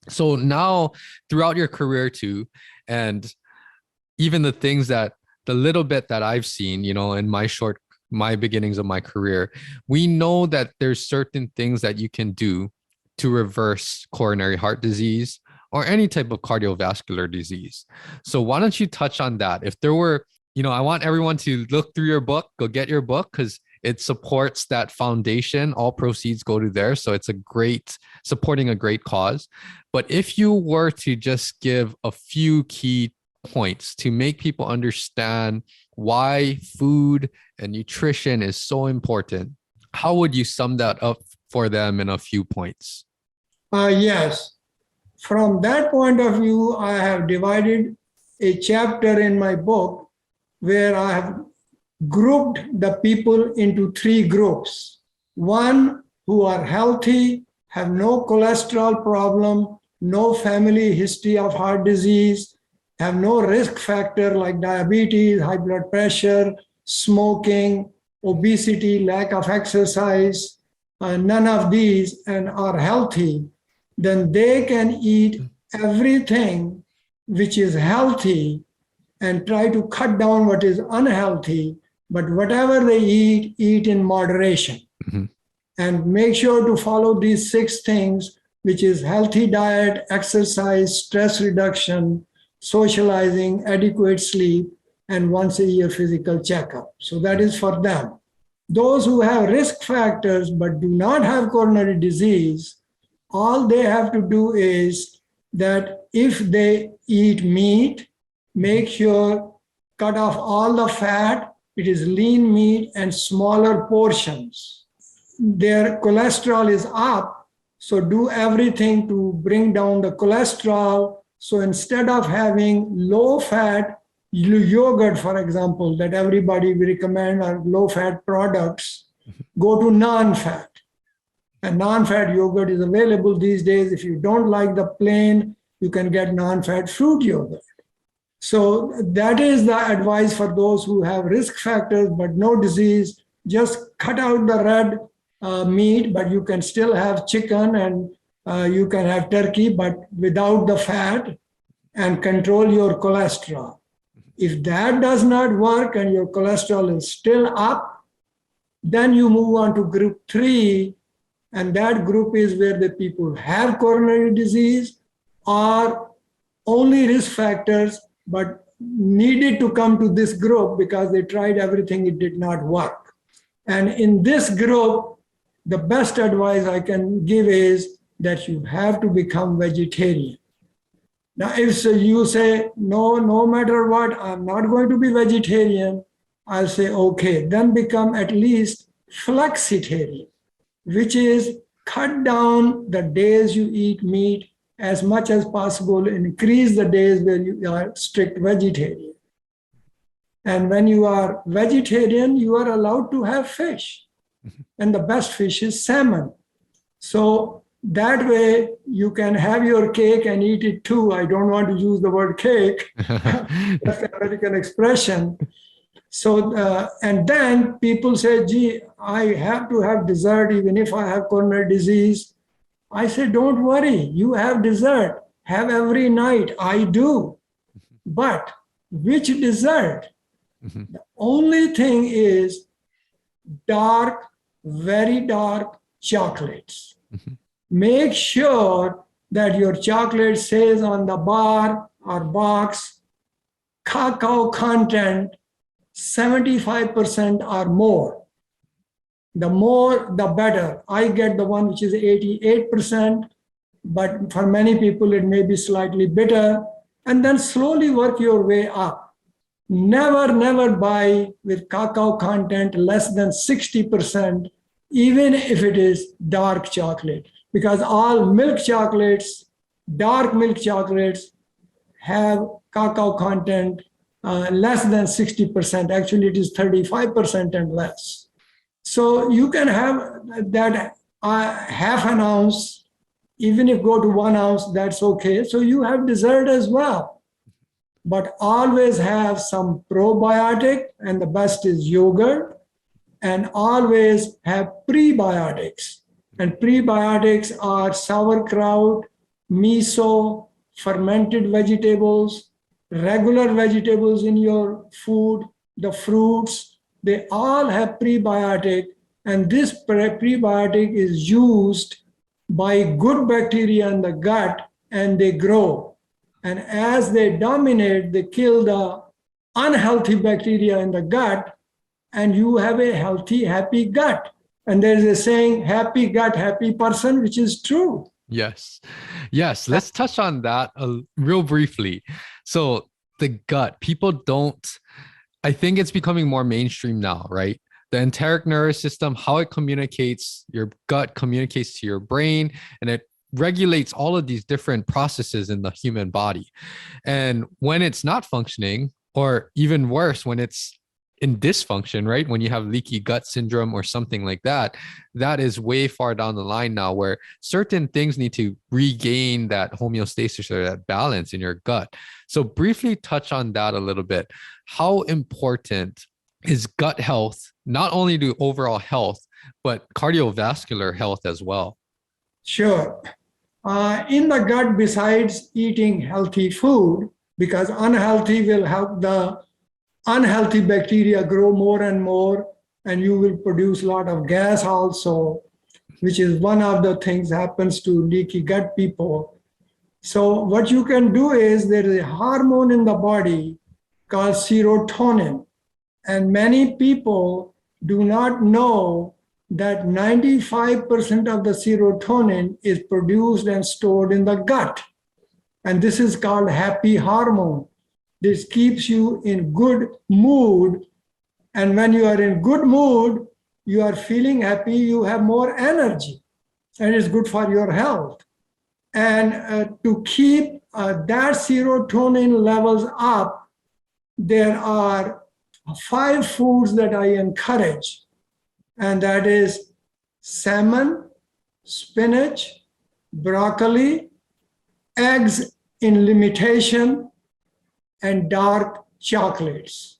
So now throughout your career too, and even the little bit that I've seen, in my beginnings of my career, we know that there's certain things that you can do to reverse coronary heart disease or any type of cardiovascular disease. So why don't you touch on that? If there were, I want everyone to look through your book, go get your book, because it supports that foundation. All proceeds go to there. So it's supporting a great cause. But if you were to just give a few key points to make people understand why food and nutrition is so important, how would you sum that up for them in a few points? Yes. From that point of view, I have divided a chapter in my book where I have grouped the people into three groups. One, who are healthy, have no cholesterol problem, no family history of heart disease, have no risk factor like diabetes, high blood pressure, smoking, obesity, lack of exercise, none of these, and are healthy, then they can eat everything which is healthy and try to cut down what is unhealthy. But whatever they eat in moderation. Mm-hmm. And make sure to follow these 6 things, which is healthy diet, exercise, stress reduction, socializing, adequate sleep, and once a year physical checkup. So that is for them. Those who have risk factors but do not have coronary disease, all they have to do is that if they eat meat, make sure cut off all the fat. It is lean meat and smaller portions. Their cholesterol is up, so do everything to bring down the cholesterol. So instead of having low-fat yogurt, for example, that everybody we recommend are low-fat products, go to non-fat. And non-fat yogurt is available these days. If you don't like the plain, you can get non-fat fruit yogurt. So that is the advice for those who have risk factors but no disease. Just cut out the red meat, but you can still have chicken and you can have turkey, but without the fat, and control your cholesterol. If that does not work and your cholesterol is still up, then you move on to group 3, and that group is where the people have coronary disease or only risk factors, but needed to come to this group because they tried everything, it did not work. And in this group, the best advice I can give is that you have to become vegetarian. Now, if you say, no matter what, I'm not going to be vegetarian, I'll say, okay, then become at least flexitarian, which is cut down the days you eat meat as much as possible, increase the days where you are strict vegetarian. And when you are vegetarian, you are allowed to have fish. And the best fish is salmon. So that way you can have your cake and eat it too. I don't want to use the word cake. That's an American expression. So, and then people say, gee, I have to have dessert even if I have coronary disease. I say, don't worry, you have dessert. Have every night. I do. But which dessert? Mm-hmm. The only thing is dark, very dark chocolates. Mm-hmm. Make sure that your chocolate says on the bar or box, cacao content 75% or more. The more, the better. I get the one which is 88%, but for many people, it may be slightly better. And then slowly work your way up. Never buy with cacao content less than 60%, even if it is dark chocolate, because all milk chocolates, dark milk chocolates have cacao content less than 60%. Actually, it is 35% and less. So you can have that half an ounce, even if go to 1 ounce, that's okay. So you have dessert as well. But always have some probiotic, and the best is yogurt, and always have prebiotics. And prebiotics are sauerkraut, miso, fermented vegetables, regular vegetables in your food, the fruits, they all have prebiotic, and this prebiotic is used by good bacteria in the gut and they grow. And as they dominate, they kill the unhealthy bacteria in the gut, and you have a healthy, happy gut. And there is a saying, happy gut, happy person, which is true. Yes. Yes. Let's touch on that real briefly. So, the gut, people don't, I think it's becoming more mainstream now, right? The enteric nervous system, how it communicates, your gut communicates to your brain, and it regulates all of these different processes in the human body. And when it's not functioning, or even worse, when it's in dysfunction, right? When you have leaky gut syndrome or something like that, that is way far down the line now where certain things need to regain that homeostasis or that balance in your gut. So briefly touch on that a little bit. How important is gut health, not only to overall health, but cardiovascular health as well? Sure. In the gut, besides eating healthy food, because unhealthy will help the unhealthy bacteria grow more and more, and you will produce a lot of gas also, which is one of the things happens to leaky gut people. So what you can do is there is a hormone in the body called serotonin, and many people do not know that 95% of the serotonin is produced and stored in the gut. And this is called happy hormone. This keeps you in good mood. And when you are in good mood, you are feeling happy, you have more energy, and it's good for your health. And to keep that serotonin levels up, there are 5 foods that I encourage, and that is salmon, spinach, broccoli, eggs in limitation, and dark chocolates,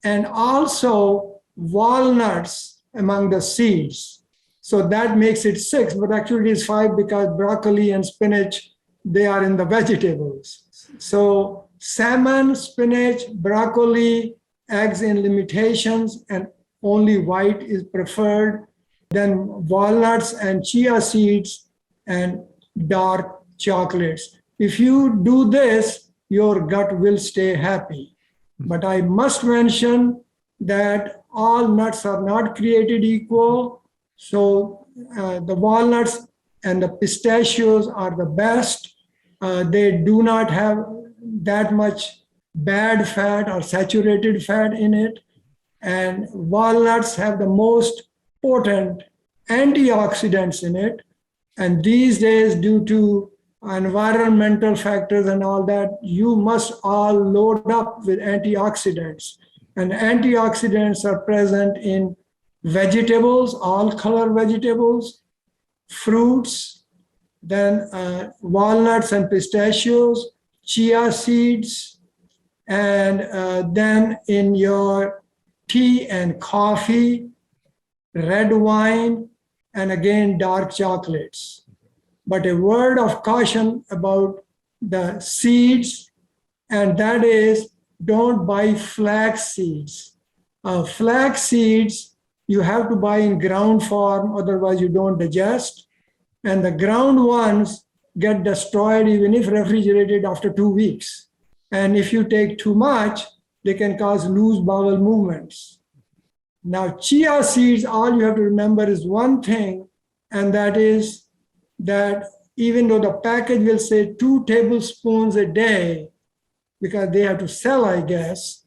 and also walnuts among the seeds. So that makes it 6, but actually it is 5 because broccoli and spinach, they are in the vegetables. So salmon, spinach, broccoli, eggs in limitations, and only white is preferred. Then walnuts and chia seeds and dark chocolates. If you do this, your gut will stay happy. But I must mention that all nuts are not created equal. So the walnuts and the pistachios are the best. They do not have that much bad fat or saturated fat in it. And walnuts have the most potent antioxidants in it. And these days, due to environmental factors and all that, you must all load up with antioxidants. And antioxidants are present in vegetables, all color vegetables, fruits, then walnuts and pistachios, chia seeds, and then in your tea and coffee, red wine, and again, dark chocolates. But a word of caution about the seeds, and that is don't buy flax seeds. Flax seeds, you have to buy in ground form, otherwise you don't digest. And the ground ones get destroyed even if refrigerated after 2 weeks. And if you take too much, they can cause loose bowel movements. Now, chia seeds, all you have to remember is one thing, and that is that even though the package will say 2 tablespoons a day, because they have to sell, I guess,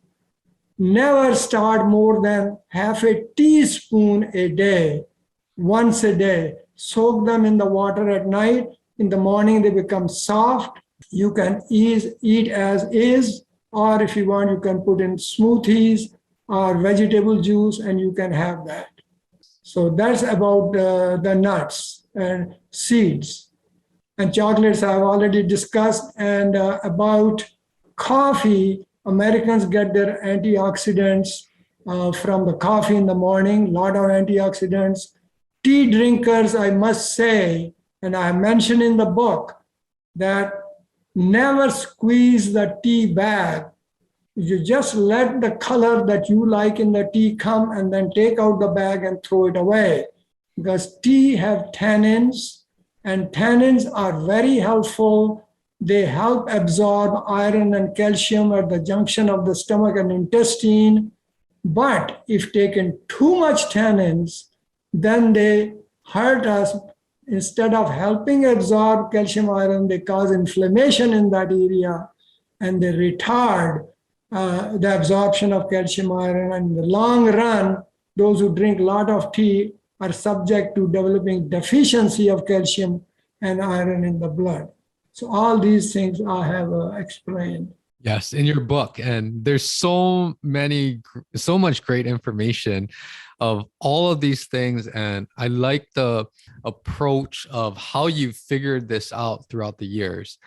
never start more than half a teaspoon a day, once a day. Soak them in the water at night. In the morning, they become soft. You can eat as is, or if you want, you can put in smoothies or vegetable juice, and you can have that. So that's about the nuts and seeds. And chocolates I've already discussed. And about coffee, Americans get their antioxidants from the coffee in the morning, a lot of antioxidants. Tea drinkers, I must say, and I mentioned in the book, that never squeeze the tea bag. You just let the color that you like in the tea come and then take out the bag and throw it away. Because tea have tannins, and tannins are very helpful. They help absorb iron and calcium at the junction of the stomach and intestine. But if taken too much tannins, then they hurt us. Instead of helping absorb calcium iron, they cause inflammation in that area and they retard the absorption of calcium iron. And in the long run, those who drink a lot of tea are subject to developing deficiency of calcium and iron in the blood. So all these things I have explained. Yes, in your book. And there's so much great information of all of these things. And I like the approach of how you figured this out throughout the years.